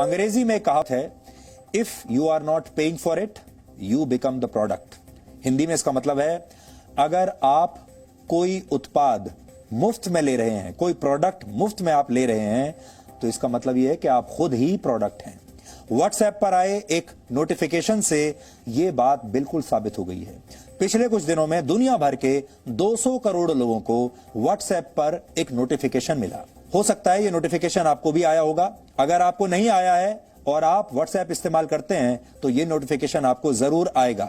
अंग्रेजी में कहावत है, if you are not paying for it you become the product. Hindi में इसका मतलब है, अगर आप कोई उत्पाद मुफ्त में ले रहे हैं, कोई प्रोडक्ट मुफ्त में आप ले रहे हैं, तो इसका मतलब यह है कि आप खुद ही प्रोडक्ट हैं। व्हाट्सएप पर आए एक नोटिफिकेशन से यह बात बिल्कुल साबित हो गई है। पिछले कुछ दिनों में दुनिया भर के 200 करोड़ लोगों को व्हाट्सएप पर एक नोटिफिकेशन मिला। हो सकता है यह नोटिफिकेशन आपको भी आया होगा। अगर आपको नहीं आया है और आप व्हाट्सएप इस्तेमाल करते हैं तो यह नोटिफिकेशन आपको जरूर आएगा।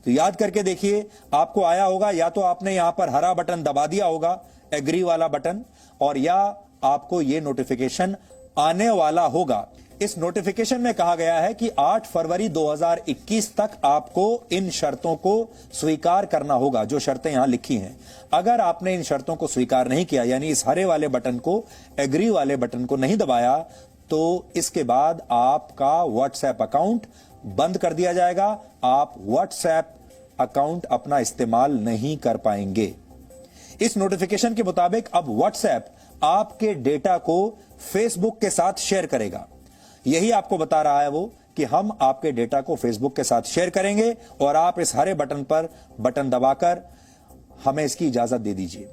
तो याद करके देखिए, आपको आया होगा, या तो आपने यहां पर हरा बटन दबा दिया होगा, एग्री वाला बटन, और या आपको यह नोटिफिकेशन आने वाला होगा। इस नोटिफिकेशन में कहा गया है कि 8 फरवरी 2021 तक आपको इन शर्तों को स्वीकार करना होगा, जो शर्तें यहां लिखी हैं। अगर आपने इन शर्तों को स्वीकार नहीं किया, यानी इस हरे वाले बटन को, एग्री वाले बटन को नहीं दबाया, तो इसके बाद आपका व्हाट्सएप अकाउंट बंद कर दिया जाएगा। आप व्हाट्सएप अकाउंट अपना इस्तेमाल नहीं कर पाएंगे। इस नोटिफिकेशन के मुताबिक अब व्हाट्सएप आपके डेटा को फेसबुक के साथ शेयर करेगा। यही आपको बता रहा है वो कि हम आपके डेटा को फेसबुक के साथ शेयर करेंगे और आप इस हरे बटन पर बटन दबाकर हमें इसकी इजाजत दे दीजिए।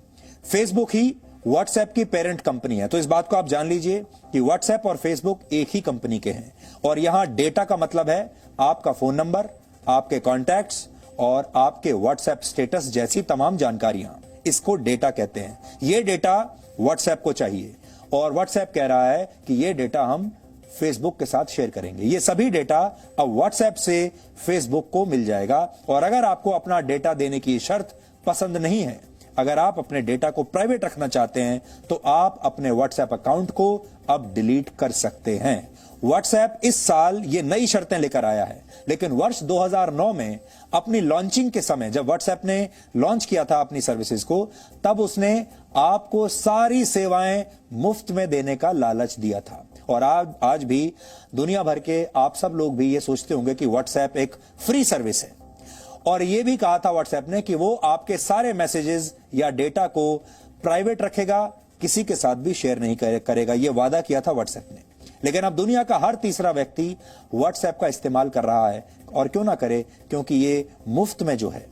फेसबुक ही व्हाट्सएप की पेरेंट कंपनी है, तो इस बात को आप जान लीजिए कि व्हाट्सएप और फेसबुक एक ही कंपनी के हैं। और यहां डेटा का मतलब है आपका फोन नंबर, आपके कॉन्टैक्ट्स और आपके व्हाट्सएप स्टेटस जैसी तमाम जानकारियां, इसको डेटा कहते हैं। यह डेटा व्हाट्सएप को चाहिए और व्हाट्सएप कह रहा है कि यह डेटा हम फेसबुक के साथ शेयर करेंगे। ये सभी डेटा अब व्हाट्सएप से फेसबुक को मिल जाएगा। और अगर आपको अपना डेटा देने की शर्त पसंद नहीं है, अगर आप अपने डेटा को प्राइवेट रखना चाहते हैं, तो आप अपने व्हाट्सएप अकाउंट को अब डिलीट कर सकते हैं। व्हाट्सएप इस साल ये नई शर्तें लेकर आया है, लेकिन वर्ष 2009 में अपनी लॉन्चिंग के समय, जब व्हाट्सएप ने लॉन्च किया था अपनी सर्विसेज को, तब उसने आपको सारी सेवाएं मुफ्त में देने का लालच दिया था। और आज भी दुनिया भर के आप सब लोग भी ये सोचते होंगे कि व्हाट्सएप एक फ्री सर्विस है। और यह भी कहा था व्हाट्सएप ने कि वो आपके सारे मैसेजेस या डेटा को प्राइवेट रखेगा, किसी के साथ भी शेयर नहीं करेगा। यह वादा किया था व्हाट्सएप ने। लेकिन अब दुनिया का हर तीसरा व्यक्ति व्हाट्सएप का इस्तेमाल कर रहा है, और क्यों ना करे, क्योंकि ये मुफ्त में जो है।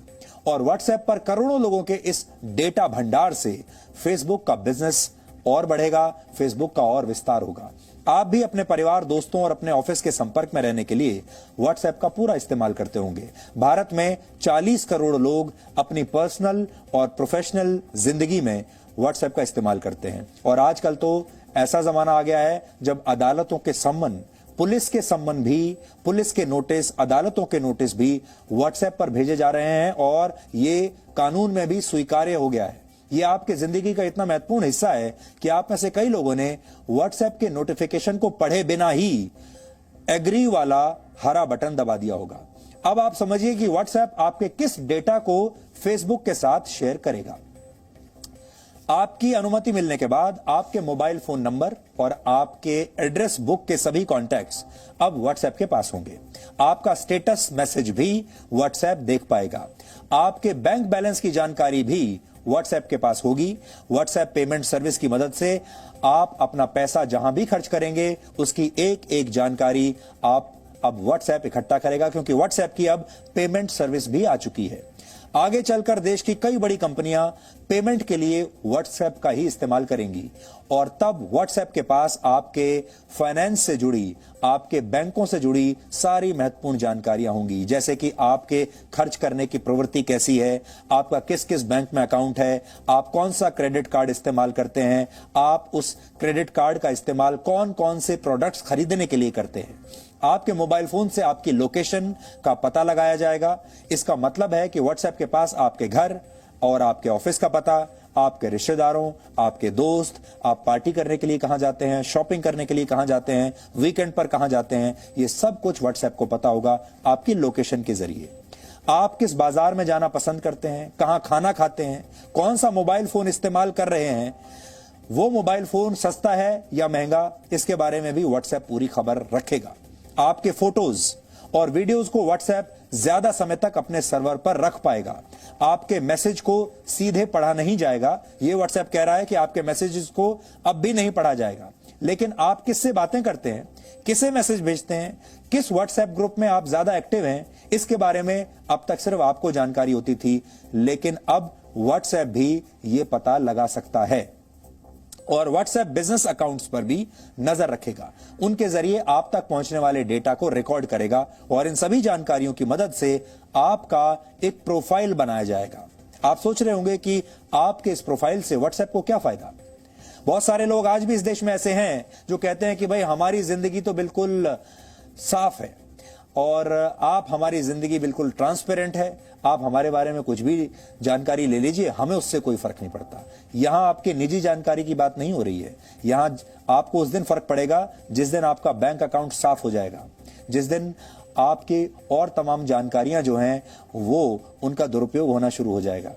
और व्हाट्सएप पर करोड़ों लोगों के इस डेटा भंडार से फेसबुक का बिजनेस और बढ़ेगा, फेसबुक का और विस्तार होगा। आप भी अपने परिवार, दोस्तों और अपने ऑफिस के संपर्क में रहने के लिए व्हाट्सएप का पूरा इस्तेमाल करते होंगे। भारत में 40 करोड़ लोग अपनी पर्सनल और प्रोफेशनल जिंदगी में व्हाट्सएप का इस्तेमाल करते हैं। और आजकल तो ऐसा जमाना आ गया है जब अदालतों के सम्मन, पुलिस के सम्मन भी, पुलिस के नोटिस, अदालतों के नोटिस भी व्हाट्सएप पर भेजे जा रहे हैं, और ये कानून में भी स्वीकार्य हो गया है। ये आपके जिंदगी का इतना महत्वपूर्ण हिस्सा है कि आप में से कई लोगों ने व्हाट्सएप के नोटिफिकेशन को पढ़े बिना ही एग्री वाला हरा बटन दबा दिया होगा। अब आप समझिए कि व्हाट्सएप आपके किस डेटा को फेसबुक के साथ शेयर करेगा। आपकी अनुमति मिलने के बाद आपके मोबाइल फोन नंबर और आपके एड्रेस बुक के सभी कॉन्टैक्ट्स अब व्हाट्सएप के पास होंगे। आपका स्टेटस मैसेज भी व्हाट्सएप देख पाएगा। आपके बैंक बैलेंस की जानकारी भी व्हाट्सएप के पास होगी। व्हाट्सएप पेमेंट सर्विस की मदद से आप अपना पैसा जहां भी खर्च करेंगे, उसकी एक एक जानकारी आप अब व्हाट्सएप इकट्ठा करेगा, क्योंकि व्हाट्सएप की अब पेमेंट सर्विस भी आ चुकी है। आगे चलकर देश की कई बड़ी कंपनियां पेमेंट के लिए व्हाट्सएप का ही इस्तेमाल करेंगी, और तब व्हाट्सएप के पास आपके फाइनेंस से जुड़ी, आपके बैंकों से जुड़ी सारी महत्वपूर्ण जानकारियां होंगी, जैसे कि आपके खर्च करने की प्रवृत्ति कैसी है, आपका किस किस बैंक में अकाउंट है, आप कौन सा क्रेडिट कार्ड इस्तेमाल करते हैं, आप उस क्रेडिट कार्ड का इस्तेमाल कौन कौन से प्रोडक्ट्स खरीदने के लिए करते हैं। आपके मोबाइल फोन से आपकी लोकेशन का पता लगाया जाएगा। इसका मतलब है कि व्हाट्सएप के पास आपके घर और आपके ऑफिस का पता, आपके रिश्तेदारों, आपके दोस्त, आप पार्टी करने के लिए कहां जाते हैं, शॉपिंग करने के लिए कहां जाते हैं, वीकेंड पर कहां जाते हैं, ये सब कुछ व्हाट्सएप को पता होगा आपकी लोकेशन के जरिए। आप किस बाजार में जाना पसंद करते हैं, कहां खाना खाते हैं, कौन सा मोबाइल फोन इस्तेमाल कर रहे हैं, वो मोबाइल फोन सस्ता है या महंगा, इसके बारे में भी व्हाट्सएप पूरी खबर रखेगा। आपके फोटोज और वीडियोस को व्हाट्सएप ज्यादा समय तक अपने सर्वर पर रख पाएगा। आपके मैसेज को सीधे पढ़ा नहीं जाएगा। यह व्हाट्सएप कह रहा है कि आपके मैसेजेस को अब भी नहीं पढ़ा जाएगा। लेकिन आप किससे बातें करते हैं, किसे मैसेज भेजते हैं, किस व्हाट्सएप ग्रुप में आप ज्यादा एक्टिव हैं, इसके बारे में अब तक सिर्फ आपको जानकारी होती थी, लेकिन अब व्हाट्सएप भी यह पता लगा सकता है और व्हाट्सएप बिजनेस अकाउंट्स पर भी नजर रखेगा। उनके जरिए आप तक पहुंचने वाले डेटा को रिकॉर्ड करेगा और इन सभी जानकारियों की मदद से आपका एक प्रोफाइल बनाया जाएगा। आप सोच रहे होंगे कि आपके इस प्रोफाइल से व्हाट्सएप को क्या फायदा। बहुत सारे लोग आज भी इस देश में ऐसे हैं जो कहते हैं कि भाई हमारी जिंदगी तो बिल्कुल साफ है और आप हमारी जिंदगी बिल्कुल ट्रांसपेरेंट है, आप हमारे बारे में कुछ भी जानकारी ले लीजिए, हमें उससे कोई फर्क नहीं पड़ता। यहां आपके निजी जानकारी की बात नहीं हो रही है, यहां आपको उस दिन फर्क पड़ेगा जिस दिन आपका बैंक अकाउंट साफ हो जाएगा, जिस दिन आपके और तमाम जानकारियां जो हैं वो उनका दुरुपयोग होना शुरू हो जाएगा।